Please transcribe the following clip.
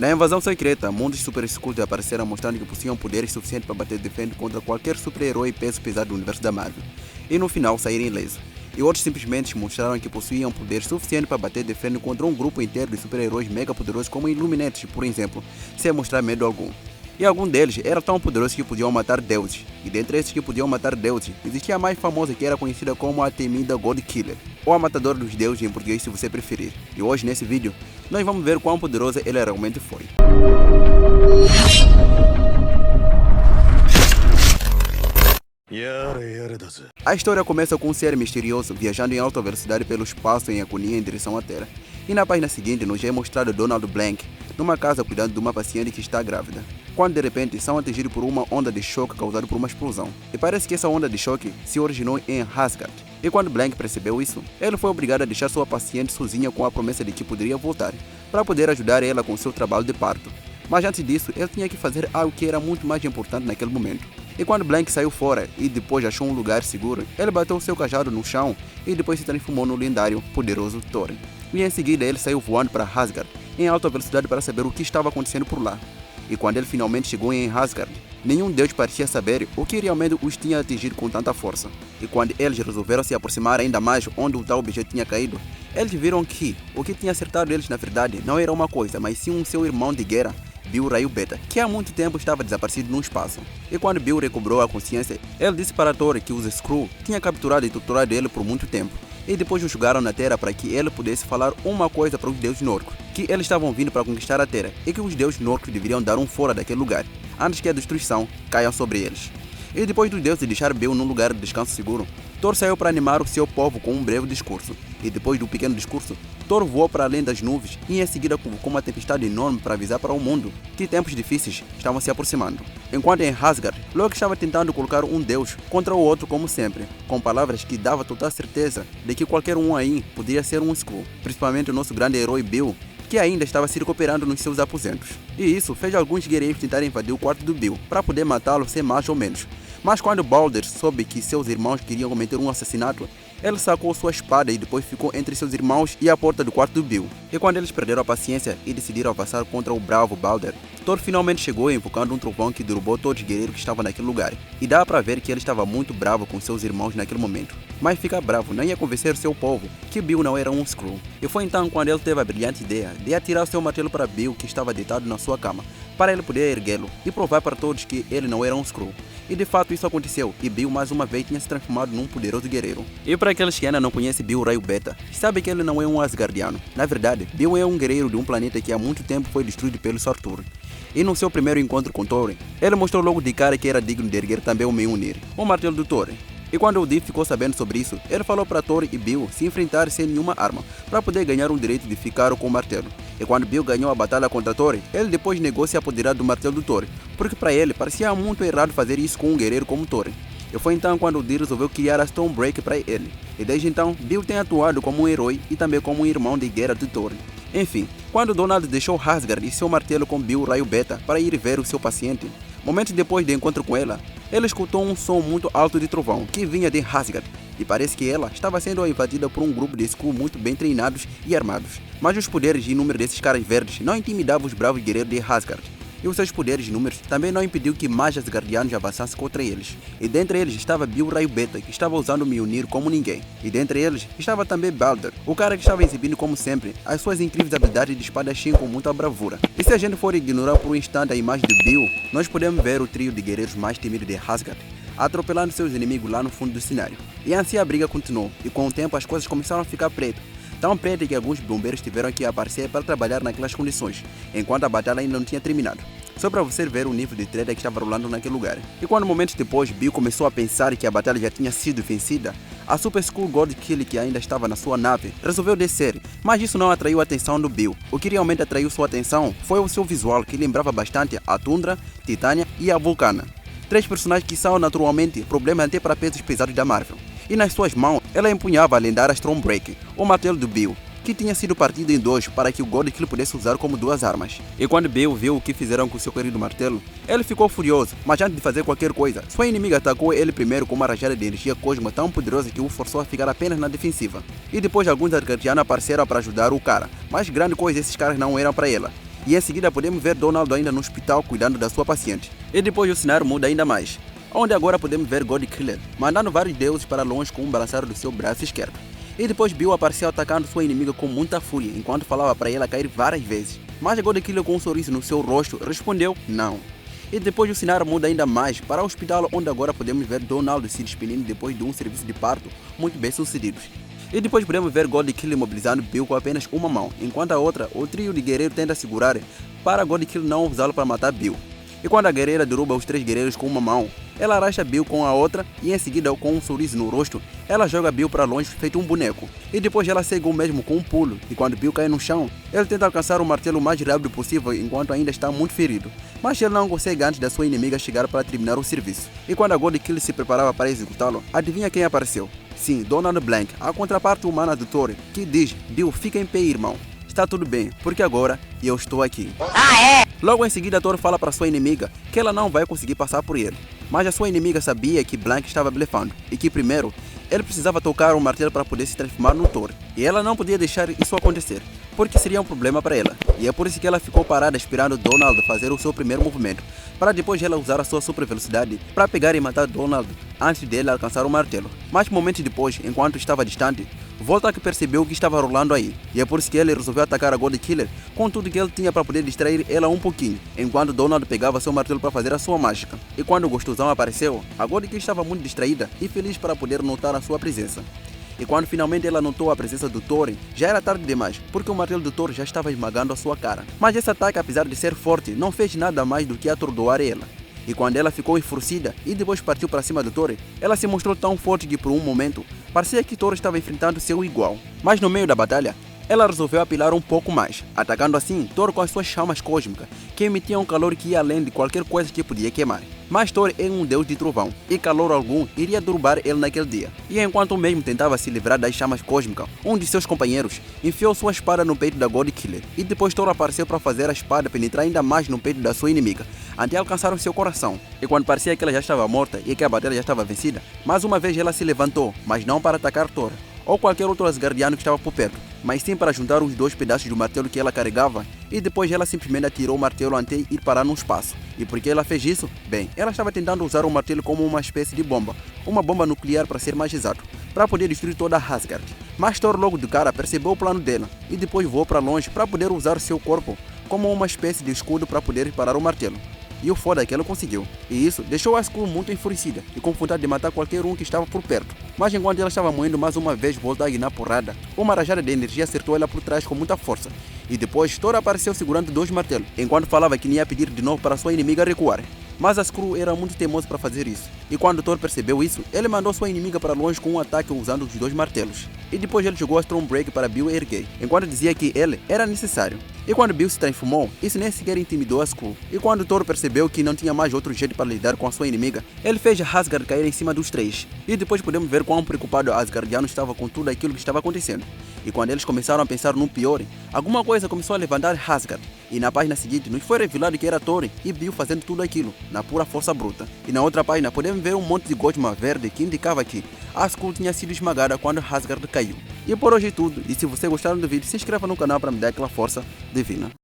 Na invasão secreta, mundos super escuros apareceram mostrando que possuíam poderes suficientes para bater de frente contra qualquer super-herói peso pesado do universo da Marvel, e no final saírem ileso. E outros simplesmente mostraram que possuíam poderes suficientes para bater de frente contra um grupo inteiro de super-heróis mega poderosos como Illuminati, por exemplo, sem mostrar medo algum. E algum deles era tão poderoso que podiam matar deuses, e dentre esses que podiam matar deuses, existia a mais famosa que era conhecida como a temida God Killer, ou a matadora dos deuses em português se você preferir. E hoje nesse vídeo, nós vamos ver quão poderosa ela realmente foi. A história começa com um ser misterioso viajando em alta velocidade pelo espaço em agonia em direção à Terra. E na página seguinte nos é mostrado Donald Blank numa casa cuidando de uma paciente que está grávida, quando de repente são atingidos por uma onda de choque causada por uma explosão. E parece que essa onda de choque se originou em Asgard. E quando Blank percebeu isso, ele foi obrigado a deixar sua paciente sozinha com a promessa de que poderia voltar, para poder ajudar ela com seu trabalho de parto. Mas antes disso, ele tinha que fazer algo que era muito mais importante naquele momento. E quando Blank saiu fora e depois achou um lugar seguro, ele bateu seu cajado no chão e depois se transformou no lendário, poderoso Thor. E em seguida ele saiu voando para Asgard, em alta velocidade para saber o que estava acontecendo por lá. E quando ele finalmente chegou em Asgard, nenhum deus parecia saber o que realmente os tinha atingido com tanta força. E quando eles resolveram se aproximar ainda mais onde o tal objeto tinha caído, eles viram que o que tinha acertado eles na verdade não era uma coisa, mas sim um seu irmão de guerra, Bill Raio Beta, que há muito tempo estava desaparecido no espaço. E quando Bill recobrou a consciência, ele disse para Thor que os Skrull tinham capturado e torturado ele por muito tempo. E depois o jogaram na Terra para que ele pudesse falar uma coisa para os deuses nórdicos, que eles estavam vindo para conquistar a Terra e que os deuses nórdicos deveriam dar um fora daquele lugar, antes que a destruição caia sobre eles. E depois dos deuses deixar Bill num lugar de descanso seguro, Thor saiu para animar o seu povo com um breve discurso. E depois do pequeno discurso, Thor voou para além das nuvens e em seguida convocou uma tempestade enorme para avisar para o mundo que tempos difíceis estavam se aproximando. Enquanto em Asgard, Loki estava tentando colocar um deus contra o outro como sempre, com palavras que dava total certeza de que qualquer um aí poderia ser um Skrull, principalmente o nosso grande herói Bill, que ainda estava se recuperando nos seus aposentos. E isso fez alguns guerreiros tentarem invadir o quarto do Bill para poder matá-lo sem mais ou menos. Mas quando Balder soube que seus irmãos queriam cometer um assassinato, ele sacou sua espada e depois ficou entre seus irmãos e a porta do quarto do Bill. E quando eles perderam a paciência e decidiram avançar contra o bravo Balder, Thor finalmente chegou invocando um trovão que derrubou todos os guerreiros que estavam naquele lugar. E dá para ver que ele estava muito bravo com seus irmãos naquele momento. Mas ficar bravo não ia convencer seu povo que Bill não era um Skrull. E foi então quando ele teve a brilhante ideia de atirar seu martelo para Bill, que estava deitado na sua cama, para ele poder erguê-lo e provar para todos que ele não era um Skrull. E de fato isso aconteceu, e Bill mais uma vez tinha se transformado num poderoso guerreiro. E para aqueles que ainda não conhecem Bill Raio Beta, sabe que ele não é um Asgardiano. Na verdade, Bill é um guerreiro de um planeta que há muito tempo foi destruído pelo Surtur. E no seu primeiro encontro com Thor, ele mostrou logo de cara que era digno de erguer também o Mjolnir, o martelo do Thor. E quando o Div ficou sabendo sobre isso, ele falou para Thor e Bill se enfrentar sem nenhuma arma, para poder ganhar o direito de ficar com o martelo. E quando Bill ganhou a batalha contra Thor, ele depois negou se apoderar do martelo do Thor, porque para ele parecia muito errado fazer isso com um guerreiro como Thor. E foi então quando o Div resolveu criar a Stonebreaker para ele. E desde então, Bill tem atuado como um herói e também como um irmão de guerra de Thor. Enfim, quando Donald deixou Asgard e seu martelo com Bill Raio Beta para ir ver o seu paciente, momentos depois do encontro com ela, ele escutou um som muito alto de trovão que vinha de Asgard, e parece que ela estava sendo invadida por um grupo de Skrull muito bem treinados e armados. Mas os poderes e número desses caras verdes não intimidavam os bravos guerreiros de Asgard. E os seus poderes e números também não impediu que mais Asgardianos avançassem contra eles. E dentre eles estava Bill Raio Beta, que estava usando o Mjolnir como ninguém. E dentre eles estava também Balder, o cara que estava exibindo como sempre as suas incríveis habilidades de espadachim com muita bravura. E se a gente for ignorar por um instante a imagem de Bill, nós podemos ver o trio de guerreiros mais temidos de Asgard atropelando seus inimigos lá no fundo do cenário. E assim a briga continuou, e com o tempo as coisas começaram a ficar pretas. Tão preta que alguns bombeiros tiveram que aparecer para trabalhar naquelas condições, enquanto a batalha ainda não tinha terminado. Só para você ver o nível de treta que estava rolando naquele lugar. E quando momentos depois Bill começou a pensar que a batalha já tinha sido vencida, a Super Skrull God Killer, que ainda estava na sua nave, resolveu descer, mas isso não atraiu a atenção do Bill. O que realmente atraiu sua atenção foi o seu visual, que lembrava bastante a Tundra, Titânia e a Vulcana. Três personagens que são naturalmente problemas até para pesos pesados da Marvel. E nas suas mãos, ela empunhava a lendária Stormbreaker, o martelo do Bill, que tinha sido partido em dois para que o God Killer pudesse usar como duas armas. E quando Bill viu o que fizeram com seu querido martelo, ele ficou furioso, mas antes de fazer qualquer coisa, sua inimiga atacou ele primeiro com uma rajada de energia cósmica tão poderosa que o forçou a ficar apenas na defensiva. E depois alguns Asgardianos apareceram para ajudar o cara, mas grande coisa esses caras não eram para ela. E em seguida podemos ver Donald ainda no hospital cuidando da sua paciente. E depois o cenário muda ainda mais, onde agora podemos ver God Killer mandando vários deuses para longe com um balançar do seu braço esquerdo. E depois Bill apareceu atacando sua inimiga com muita fúria, enquanto falava para ela cair várias vezes. Mas a God Killer, com um sorriso no seu rosto, respondeu não. E depois o cenário muda ainda mais para o hospital, onde agora podemos ver Donald se despedindo depois de um serviço de parto muito bem sucedido. E depois podemos ver God Killer mobilizando Bill com apenas uma mão, enquanto a outra, o trio de guerreiros tenta segurar para God Killer não usá-lo para matar Bill. E quando a guerreira derruba os 3 guerreiros com uma mão, ela arrasta Bill com a outra e em seguida, com um sorriso no rosto, ela joga Bill para longe feito um boneco. E depois ela segue o mesmo com um pulo, e quando Bill cai no chão, ele tenta alcançar o martelo o mais rápido possível enquanto ainda está muito ferido. Mas ele não consegue antes da sua inimiga chegar para terminar o serviço. E quando a God Killer se preparava para executá-lo, adivinha quem apareceu? Sim, Donald Blank, a contraparte humana do Thor, que diz: Bill, fica em pé, irmão. Está tudo bem, porque agora eu estou aqui. Logo em seguida, Thor fala para sua inimiga que ela não vai conseguir passar por ele. Mas a sua inimiga sabia que Blank estava blefando e que primeiro ele precisava tocar um martelo para poder se transformar no Thor. E ela não podia deixar isso acontecer, porque seria um problema para ela. E é por isso que ela ficou parada esperando Donald fazer o seu primeiro movimento, para depois ela usar a sua super velocidade para pegar e matar Donald antes dele alcançar o martelo. Mas momentos depois, enquanto estava distante, Voltak percebeu o que estava rolando aí, e é por isso que ele resolveu atacar a God Killer com tudo que ele tinha para poder distrair ela um pouquinho, enquanto Donald pegava seu martelo para fazer a sua mágica. E quando o gostosão apareceu, a God Killer estava muito distraída e feliz para poder notar a sua presença. E quando finalmente ela notou a presença do Thor, já era tarde demais, porque o martelo do Thor já estava esmagando a sua cara. Mas esse ataque, apesar de ser forte, não fez nada mais do que atordoar ela. E quando ela ficou enfurecida e depois partiu para cima do Thor, ela se mostrou tão forte que por um momento parecia que Thor estava enfrentando seu igual. Mas no meio da batalha, ela resolveu apelar um pouco mais, atacando assim Thor com as suas chamas cósmicas, que emitiam um calor que ia além de qualquer coisa que podia queimar. Mas Thor é um deus de trovão, e calor algum iria derrubar ele naquele dia. E enquanto o mesmo tentava se livrar das chamas cósmicas, um de seus companheiros enfiou sua espada no peito da God Killer, e depois Thor apareceu para fazer a espada penetrar ainda mais no peito da sua inimiga, até alcançar o seu coração. E quando parecia que ela já estava morta e que a batalha já estava vencida, mais uma vez ela se levantou, mas não para atacar Thor ou qualquer outro Asgardiano que estava por perto, mas sim para juntar os 2 pedaços do martelo que ela carregava, e depois ela simplesmente atirou o martelo até ir parar no espaço. E por que ela fez isso? Bem, ela estava tentando usar o martelo como uma espécie de bomba, uma bomba nuclear para ser mais exato, para poder destruir toda Asgard. Mas Thor logo de cara percebeu o plano dela, e depois voou para longe para poder usar seu corpo como uma espécie de escudo para poder parar o martelo. E o foda é que ela conseguiu. E isso deixou a Skrull muito enfurecida e com vontade de matar qualquer um que estava por perto. Mas enquanto ela estava moendo mais uma vez Voltag na porrada, uma rajada de energia acertou ela por trás com muita força. E depois Thor apareceu segurando 2 martelos, enquanto falava que ia pedir de novo para sua inimiga recuar. Mas a Skrull era muito teimosa para fazer isso. E quando Thor percebeu isso, ele mandou sua inimiga para longe com um ataque usando os 2 martelos. E depois ele jogou a Stormbreaker para Bill erguer, enquanto dizia que ele era necessário. E quando Bill se transformou, isso nem sequer intimidou a Skrull. E quando Thor percebeu que não tinha mais outro jeito para lidar com a sua inimiga, ele fez Asgard cair em cima dos 3. E depois podemos ver quão preocupado Asgardiano estava com tudo aquilo que estava acontecendo. E quando eles começaram a pensar no pior, alguma coisa começou a levantar Asgard. E na página seguinte nos foi revelado que era Thor e Bill fazendo tudo aquilo, na pura força bruta. E na outra página podemos ver um monte de gosma verde que indicava que a Skrull tinha sido esmagada quando Asgard caiu. E por hoje é tudo, e se você gostaram do vídeo, se inscreva no canal para me dar aquela força divina.